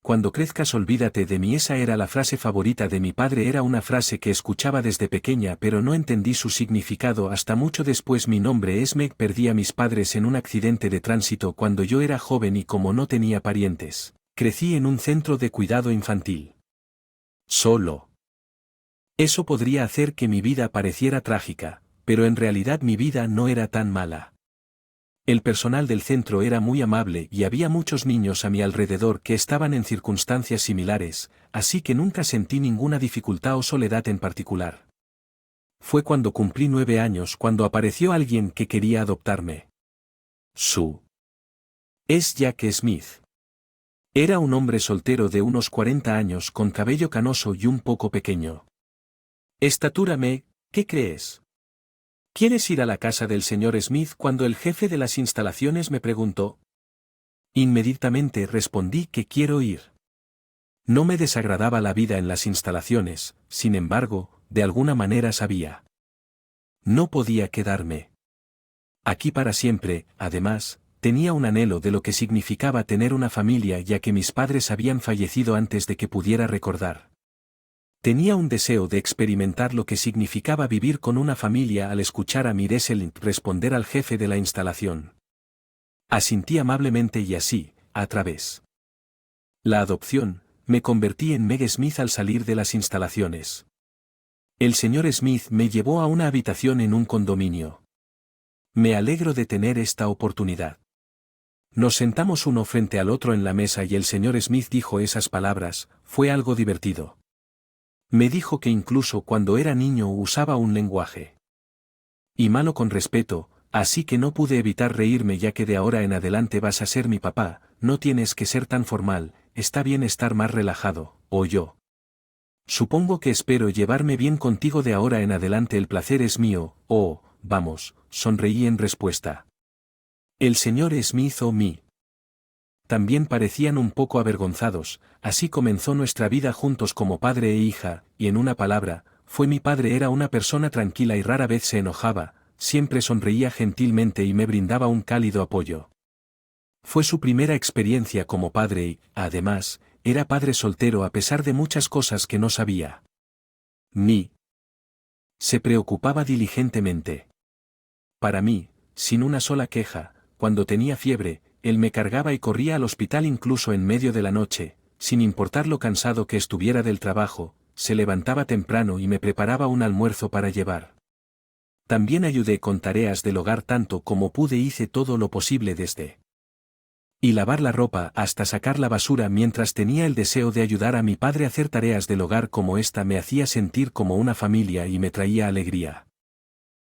cuando crezcas olvídate de mí. Esa era la frase favorita de mi padre. Era una frase que escuchaba desde pequeña, pero no entendí su significado hasta mucho después. Mi nombre es Meg. Perdí a mis padres en un accidente de tránsito cuando yo era joven y como no tenía parientes, crecí en un centro de cuidado infantil. Solo. Eso podría hacer que mi vida pareciera trágica, pero en realidad mi vida no era tan mala. El personal del centro era muy amable y había muchos niños a mi alrededor que estaban en circunstancias similares, así que nunca sentí ninguna dificultad o soledad en particular. Fue cuando cumplí 9 años cuando apareció alguien que quería adoptarme. Es Jack Smith. Era un hombre soltero de unos 40 años con cabello canoso y un poco pequeño. Estatura. Meg, ¿qué crees? ¿Quieres ir a la casa del señor Smith? Cuando el jefe de las instalaciones me preguntó. Inmediatamente respondí que quiero ir. No me desagradaba la vida en las instalaciones, sin embargo, de alguna manera sabía. No podía quedarme aquí para siempre. Además, tenía un anhelo de lo que significaba tener una familia, ya que mis padres habían fallecido antes de que pudiera recordar. Tenía un deseo de experimentar lo que significaba vivir con una familia. Al escuchar a Mireselin responder al jefe de la instalación, asintí amablemente y así, a través la adopción, me convertí en Meg Smith al salir de las instalaciones. El señor Smith me llevó a una habitación en un condominio. Me alegro de tener esta oportunidad. Nos sentamos uno frente al otro en la mesa y el señor Smith dijo esas palabras. Fue algo divertido. Me dijo que incluso cuando era niño usaba un lenguaje y malo con respeto, así que no pude evitar reírme, ya que de ahora en adelante vas a ser mi papá. No tienes que ser tan formal, está bien estar más relajado, o yo. Supongo que espero llevarme bien contigo de ahora en adelante. El placer es mío. Oh, vamos, sonreí en respuesta. El señor Smith o mí también parecían un poco avergonzados. Así comenzó nuestra vida juntos como padre e hija, y en una palabra, fue mi padre. Era una persona tranquila y rara vez se enojaba, siempre sonreía gentilmente y me brindaba un cálido apoyo. Fue su primera experiencia como padre y, además, era padre soltero a pesar de muchas cosas que no sabía. Ni se preocupaba diligentemente para mí, sin una sola queja. Cuando tenía fiebre, él me cargaba y corría al hospital incluso en medio de la noche, sin importar lo cansado que estuviera del trabajo. Se levantaba temprano y me preparaba un almuerzo para llevar. También ayudé con tareas del hogar tanto como pude. Hice todo lo posible desde y lavar la ropa hasta sacar la basura. Mientras tenía el deseo de ayudar a mi padre a hacer tareas del hogar como esta, me hacía sentir como una familia y me traía alegría.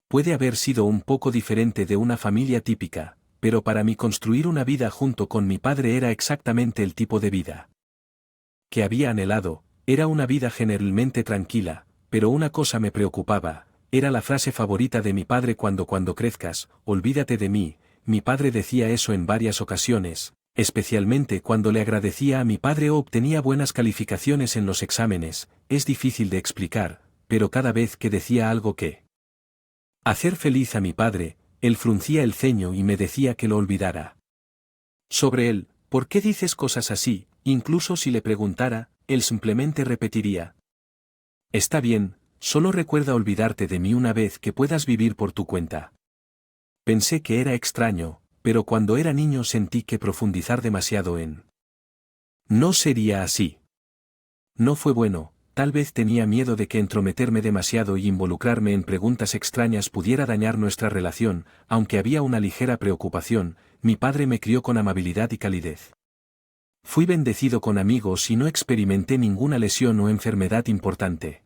Puede haber sido un poco diferente de una familia típica, pero para mí construir una vida junto con mi padre era exactamente el tipo de vida que había anhelado. Era una vida generalmente tranquila, pero una cosa me preocupaba. Era la frase favorita de mi padre: cuando crezcas, olvídate de mí. Mi padre decía eso en varias ocasiones, especialmente cuando le agradecía a mi padre o obtenía buenas calificaciones en los exámenes. Es difícil de explicar, pero cada vez que decía algo que hacer feliz a mi padre, él fruncía el ceño y me decía que lo olvidara. Sobre él, ¿por qué dices cosas así? Incluso si le preguntara, él simplemente repetiría: está bien, solo recuerda olvidarte de mí una vez que puedas vivir por tu cuenta. Pensé que era extraño, pero cuando era niño sentí que profundizar demasiado en no sería así. No fue bueno. Tal vez tenía miedo de que entrometerme demasiado y involucrarme en preguntas extrañas pudiera dañar nuestra relación. Aunque había una ligera preocupación, mi padre me crió con amabilidad y calidez. Fui bendecido con amigos y no experimenté ninguna lesión o enfermedad importante.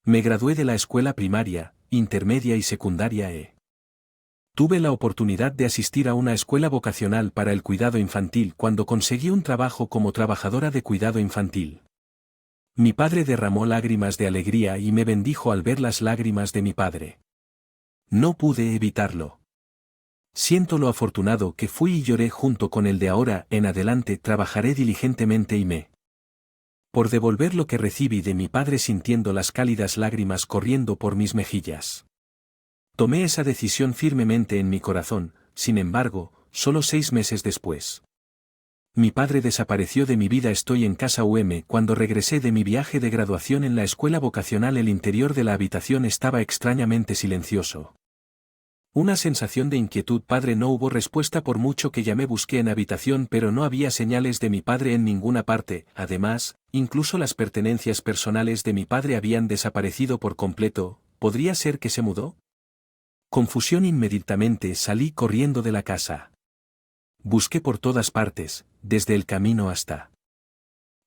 Me gradué de la escuela primaria, intermedia y secundaria tuve la oportunidad de asistir a una escuela vocacional para el cuidado infantil cuando conseguí un trabajo como trabajadora de cuidado infantil. Mi padre derramó lágrimas de alegría y me bendijo al ver las lágrimas de mi padre. No pude evitarlo. Siento lo afortunado que fui y lloré junto con él. De ahora en adelante trabajaré diligentemente y me por devolver lo que recibí de mi padre, sintiendo las cálidas lágrimas corriendo por mis mejillas. Tomé esa decisión firmemente en mi corazón. Sin embargo, solo 6 meses después Mi padre desapareció de mi vida. Estoy en casa cuando regresé de mi viaje de graduación en la escuela vocacional. El interior de la habitación estaba extrañamente silencioso. Una sensación de inquietud. Padre, no hubo respuesta por mucho que llamé. Busqué en habitación, pero no había señales de mi padre en ninguna parte. Además, incluso las pertenencias personales de mi padre habían desaparecido por completo. ¿Podría ser que se mudó? Confusión. Inmediatamente salí corriendo de la casa. Busqué por todas partes, desde el camino hasta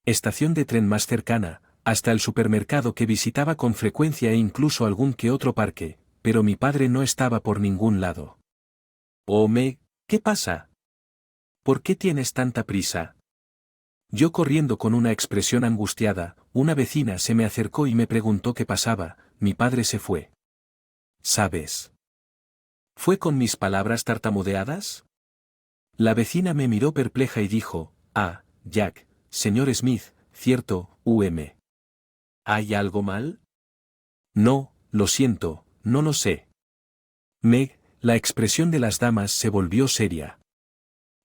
estación de tren más cercana, hasta el supermercado que visitaba con frecuencia e incluso algún que otro parque, pero mi padre no estaba por ningún lado. Oh, ¿qué pasa? ¿Por qué tienes tanta prisa? Yo corriendo con una expresión angustiada, una vecina se me acercó y me preguntó qué pasaba. Mi padre se fue. ¿Sabes? ¿Fue con mis palabras tartamudeadas? La vecina me miró perpleja y dijo, Jack, señor Smith, cierto, ¿Hay algo mal? No, lo siento, no lo sé. La expresión de las damas se volvió seria.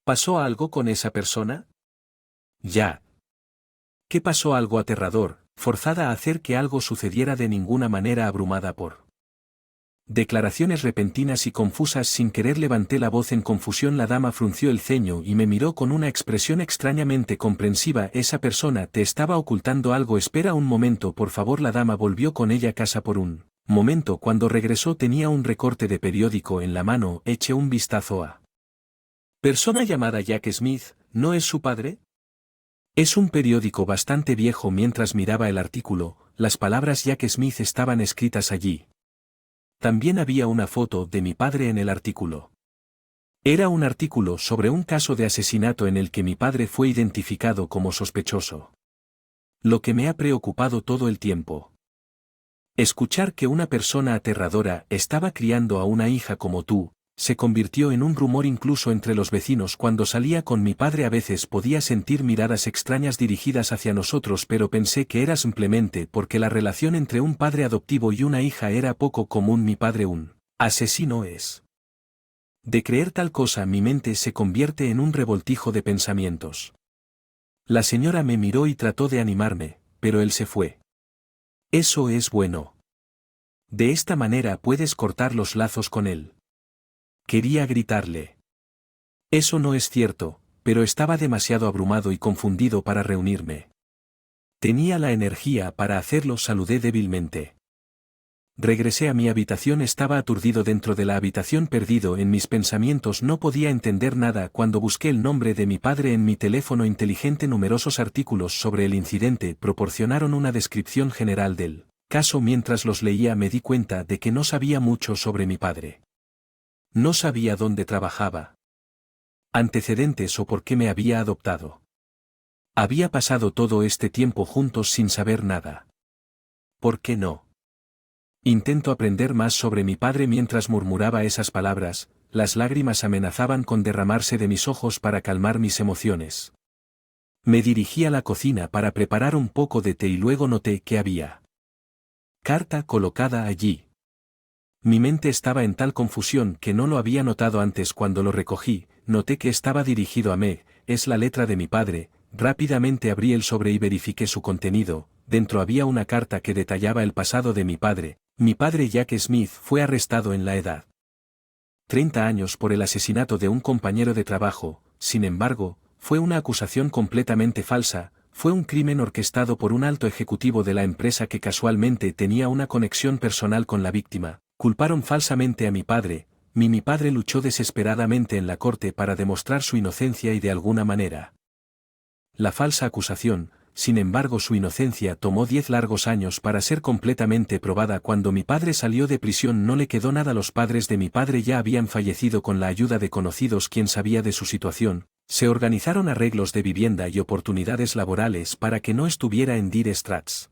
¿Pasó algo con esa persona? Ya. ¿Qué pasó? Algo aterrador, forzada a hacer que algo sucediera de ninguna manera, abrumada por declaraciones repentinas y confusas. Sin querer levanté la voz en confusión. La dama frunció el ceño y me miró con una expresión extrañamente comprensiva. Esa persona te estaba ocultando algo. Espera un momento, por favor. La dama volvió con ella a casa por un momento. Cuando regresó tenía un recorte de periódico en la mano. Eché un vistazo a persona llamada Jack Smith. ¿No es su padre? Es un periódico bastante viejo. Mientras miraba el artículo, las palabras Jack Smith estaban escritas allí. También había una foto de mi padre en el artículo. Era un artículo sobre un caso de asesinato en el que mi padre fue identificado como sospechoso. Lo que me ha preocupado todo el tiempo. Escuchar que una persona aterradora estaba criando a una hija como tú, se convirtió en un rumor incluso entre los vecinos. Cuando salía con mi padre a veces podía sentir miradas extrañas dirigidas hacia nosotros, pero pensé que era simplemente porque la relación entre un padre adoptivo y una hija era poco común. Mi padre un asesino es. De creer tal cosa mi mente se convierte en un revoltijo de pensamientos. La señora me miró y trató de animarme, pero él se fue. Eso es bueno. De esta manera puedes cortar los lazos con él. Quería gritarle. Eso no es cierto, pero estaba demasiado abrumado y confundido para reunirme. Tenía la energía para hacerlo. Saludé débilmente. Regresé a mi habitación. Estaba aturdido dentro de la habitación, perdido en mis pensamientos. No podía entender nada. Cuando busqué el nombre de mi padre en mi teléfono inteligente, numerosos artículos sobre el incidente proporcionaron una descripción general del caso. Mientras los leía me di cuenta de que no sabía mucho sobre mi padre. No sabía dónde trabajaba, antecedentes o por qué me había adoptado. Había pasado todo este tiempo juntos sin saber nada. ¿Por qué no? Intento aprender más sobre mi padre. Mientras murmuraba esas palabras, las lágrimas amenazaban con derramarse de mis ojos. Para calmar mis emociones, me dirigí a la cocina para preparar un poco de té y luego noté que había carta colocada allí. Mi mente estaba en tal confusión que no lo había notado antes. Cuando lo recogí, noté que estaba dirigido a Meg. Es la letra de mi padre. Rápidamente abrí el sobre y verifiqué su contenido. Dentro había una carta que detallaba el pasado de mi padre. Mi padre Jack Smith fue arrestado en la edad 30 años por el asesinato de un compañero de trabajo. Sin embargo, fue una acusación completamente falsa. Fue un crimen orquestado por un alto ejecutivo de la empresa que casualmente tenía una conexión personal con la víctima. Culparon falsamente a mi padre. Mi padre luchó desesperadamente en la corte para demostrar su inocencia y de alguna manera la falsa acusación. Sin embargo, su inocencia tomó 10 largos años para ser completamente probada. Cuando mi padre salió de prisión no le quedó nada. Los padres de mi padre ya habían fallecido. Con la ayuda de conocidos quien sabía de su situación, se organizaron arreglos de vivienda y oportunidades laborales para que no estuviera en dire straits.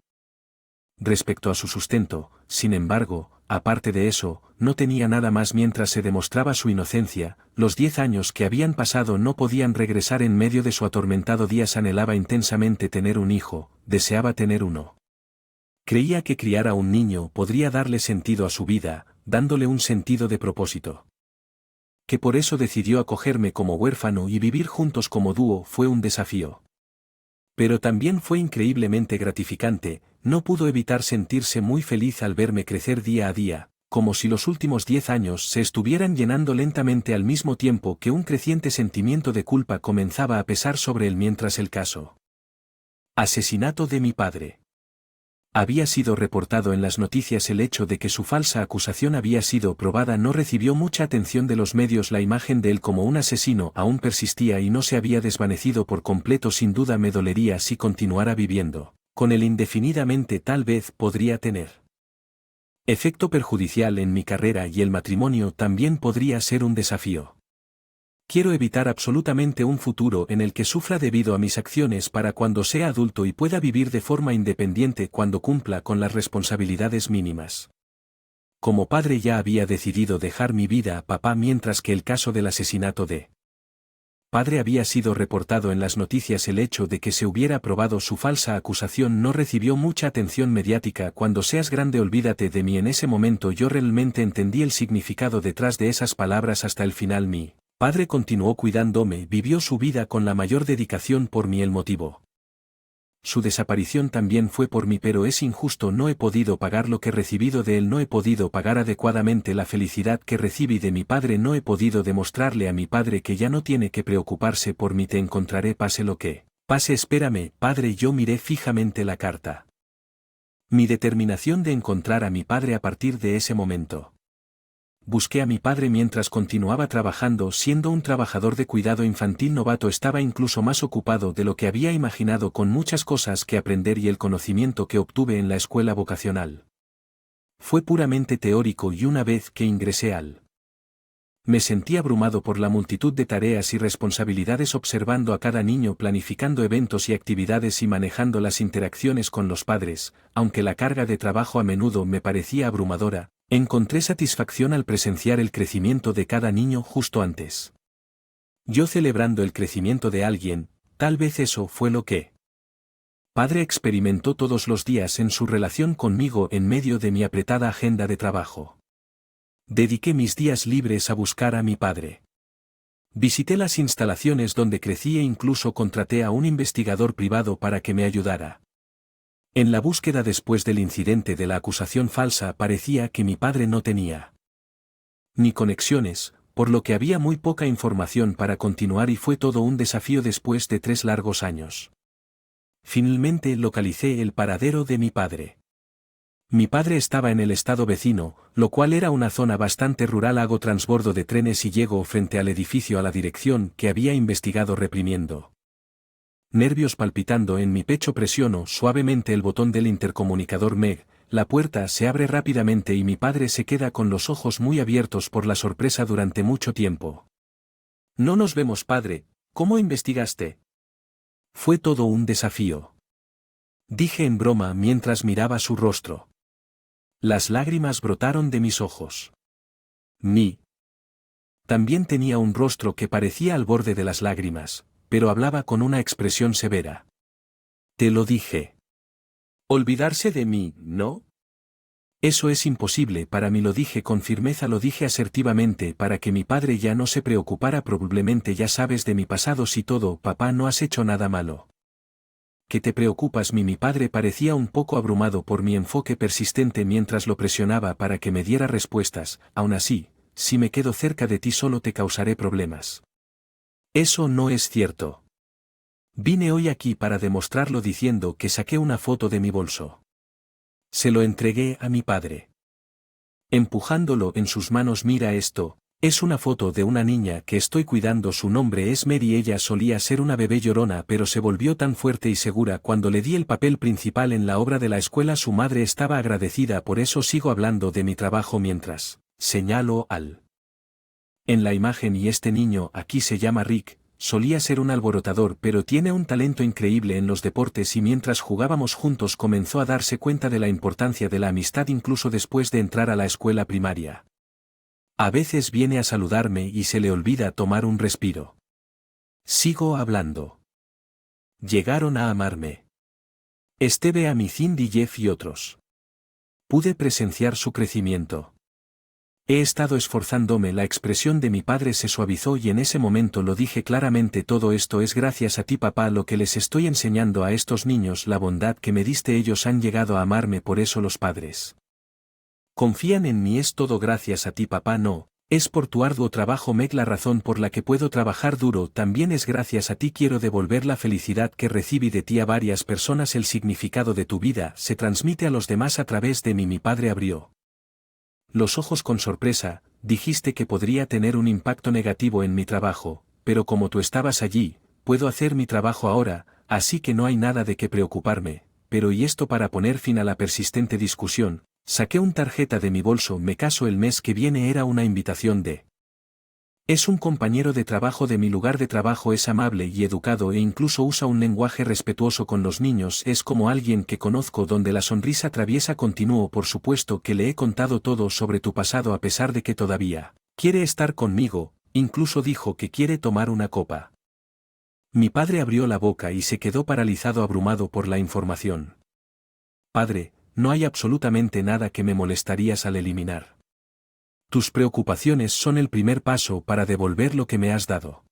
Respecto a su sustento, sin embargo, aparte de eso, no tenía nada más. Mientras se demostraba su inocencia, los 10 años que habían pasado no podían regresar. En medio de su atormentado día anhelaba intensamente tener un hijo, deseaba tener uno. Creía que criar a un niño podría darle sentido a su vida, dándole un sentido de propósito. que por eso decidió acogerme como huérfano y vivir juntos como dúo fue un desafío. Pero también fue increíblemente gratificante, no pudo evitar sentirse muy feliz al verme crecer día a día, como si los últimos 10 años se estuvieran llenando lentamente al mismo tiempo que un creciente sentimiento de culpa comenzaba a pesar sobre él mientras el caso. Asesinato de mi padre. Había sido reportado en las noticias el hecho de que su falsa acusación había sido probada no recibió mucha atención de los medios. La imagen de él como un asesino aún persistía y no se había desvanecido por completo. Sin duda me dolería si continuara viviendo. Con él indefinidamente tal vez podría tener efecto perjudicial en mi carrera y el matrimonio también podría ser un desafío. Quiero evitar absolutamente un futuro en el que sufra debido a mis acciones para cuando sea adulto y pueda vivir de forma independiente cuando cumpla con las responsabilidades mínimas. Como padre ya había decidido dejar mi vida a papá mientras que el caso del asesinato de padre había sido reportado en las noticias. El hecho de que se hubiera probado su falsa acusación no recibió mucha atención mediática. Cuando seas grande olvídate de mí. En ese momento yo realmente entendí el significado detrás de esas palabras hasta el final. Mi padre continuó cuidándome, vivió su vida con la mayor dedicación por mí. El motivo. Su desaparición también fue por mí, pero es injusto. No he podido pagar lo que he recibido de él, no he podido pagar adecuadamente la felicidad que recibí de mi padre, no he podido demostrarle a mi padre que ya no tiene que preocuparse por mí. Te encontraré pase lo que pase. Espérame, padre. Yo miré fijamente la carta. Mi determinación de encontrar a mi padre a partir de ese momento. Busqué a mi padre mientras continuaba trabajando. Siendo un trabajador de cuidado infantil novato estaba incluso más ocupado de lo que había imaginado, con muchas cosas que aprender y el conocimiento que obtuve en la escuela vocacional fue puramente teórico y una vez que ingresé me sentí abrumado por la multitud de tareas y responsabilidades, observando a cada niño, planificando eventos y actividades y manejando las interacciones con los padres. Aunque la carga de trabajo a menudo me parecía abrumadora, encontré satisfacción al presenciar el crecimiento de cada niño justo antes. Yo celebrando el crecimiento de alguien, tal vez eso fue lo que padre experimentó todos los días en su relación conmigo en medio de mi apretada agenda de trabajo. Dediqué mis días libres a buscar a mi padre. Visité las instalaciones donde crecí e incluso contraté a un investigador privado para que me ayudara. En la búsqueda después del incidente de la acusación falsa parecía que mi padre no tenía ni conexiones, por lo que había muy poca información para continuar y fue todo un desafío después de 3 largos años. Finalmente localicé el paradero de mi padre. Mi padre estaba en el estado vecino, lo cual era una zona bastante rural. Hago transbordo de trenes y llego frente al edificio a la dirección que había investigado, reprimiendo nervios palpitando en mi pecho. Presiono suavemente el botón del intercomunicador MEG, la puerta se abre rápidamente y mi padre se queda con los ojos muy abiertos por la sorpresa durante mucho tiempo. No nos vemos, padre, ¿cómo investigaste? Fue todo un desafío. Dije en broma mientras miraba su rostro. Las lágrimas brotaron de mis ojos. También tenía un rostro que parecía al borde de las lágrimas, pero hablaba con una expresión severa. Te lo dije. Olvidarse de mí, ¿no? Eso es imposible para mí, lo dije con firmeza, lo dije asertivamente para que mi padre ya no se preocupara. Probablemente ya sabes de mi pasado. Si todo, papá, no has hecho nada malo. ¿Qué te preocupas? Mi padre parecía un poco abrumado por mi enfoque persistente mientras lo presionaba para que me diera respuestas. Aún así, si me quedo cerca de ti solo te causaré problemas. Eso no es cierto. Vine hoy aquí para demostrarlo, diciendo que saqué una foto de mi bolso. Se lo entregué a mi padre. Empujándolo en sus manos. Mira esto. Es una foto de una niña que estoy cuidando. Su nombre es Mary. Ella solía ser una bebé llorona, pero se volvió tan fuerte y segura cuando le di el papel principal en la obra de la escuela. Su madre estaba agradecida por eso. Sigo hablando de mi trabajo mientras señalo en la imagen. Y este niño aquí se llama Rick. Solía ser un alborotador, pero tiene un talento increíble en los deportes y mientras jugábamos juntos comenzó a darse cuenta de la importancia de la amistad incluso después de entrar a la escuela primaria. A veces viene a saludarme y se le olvida tomar un respiro. Sigo hablando. Llegaron a amarme. Esteve, Amy, Cindy, Jeff y otros. Pude presenciar su crecimiento. He estado esforzándome. La expresión de mi padre se suavizó y en ese momento lo dije claramente: todo esto es gracias a ti, papá, lo que les estoy enseñando a estos niños, la bondad que me diste, ellos han llegado a amarme, por eso los padres confían en mí, es todo gracias a ti, papá, no, es por tu arduo trabajo, Meg, la razón por la que puedo trabajar duro también es gracias a ti, quiero devolver la felicidad que recibí de ti a varias personas, el significado de tu vida se transmite a los demás a través de mí. Mi padre abrió los ojos con sorpresa. Dijiste que podría tener un impacto negativo en mi trabajo, pero como tú estabas allí, puedo hacer mi trabajo ahora, así que no hay nada de qué preocuparme. Pero y esto, para poner fin a la persistente discusión, saqué una tarjeta de mi bolso. Me caso el mes que viene, era una invitación de... Es un compañero de trabajo de mi lugar de trabajo, es amable y educado e incluso usa un lenguaje respetuoso con los niños, es como alguien que conozco, donde la sonrisa traviesa. Continuó: por supuesto que le he contado todo sobre tu pasado, a pesar de que todavía quiere estar conmigo, incluso dijo que quiere tomar una copa. Mi padre abrió la boca y se quedó paralizado, abrumado por la información. Padre, no hay absolutamente nada que me molestarías al eliminar. Tus preocupaciones son el primer paso para devolver lo que me has dado.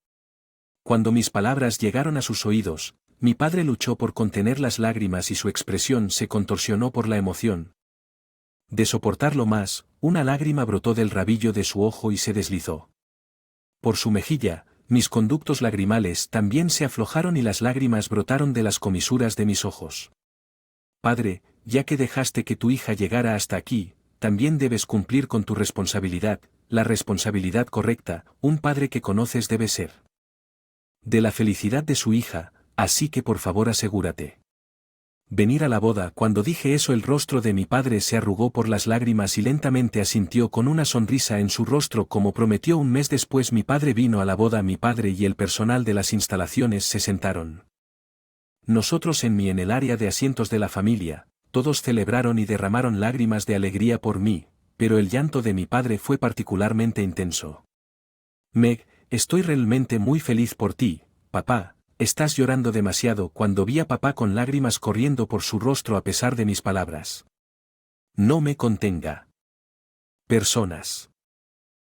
Cuando mis palabras llegaron a sus oídos, mi padre luchó por contener las lágrimas y su expresión se contorsionó por la emoción. De soportarlo más, una lágrima brotó del rabillo de su ojo y se deslizó por su mejilla. Mis conductos lagrimales también se aflojaron y las lágrimas brotaron de las comisuras de mis ojos. Padre, ya que dejaste que tu hija llegara hasta aquí, también debes cumplir con tu responsabilidad, la responsabilidad correcta. Un padre que conoces debe ser de la felicidad de su hija, así que por favor asegúrate venir a la boda. Cuando dije eso, el rostro de mi padre se arrugó por las lágrimas y lentamente asintió con una sonrisa en su rostro, como prometió. Un mes después mi padre vino a la boda. Mi padre y el personal de las instalaciones se sentaron. Nosotros en el área de asientos de la familia. Todos celebraron y derramaron lágrimas de alegría por mí, pero el llanto de mi padre fue particularmente intenso. Meg, estoy realmente muy feliz por ti, papá, estás llorando demasiado. Cuando vi a papá con lágrimas corriendo por su rostro a pesar de mis palabras. No me contenga. Personas.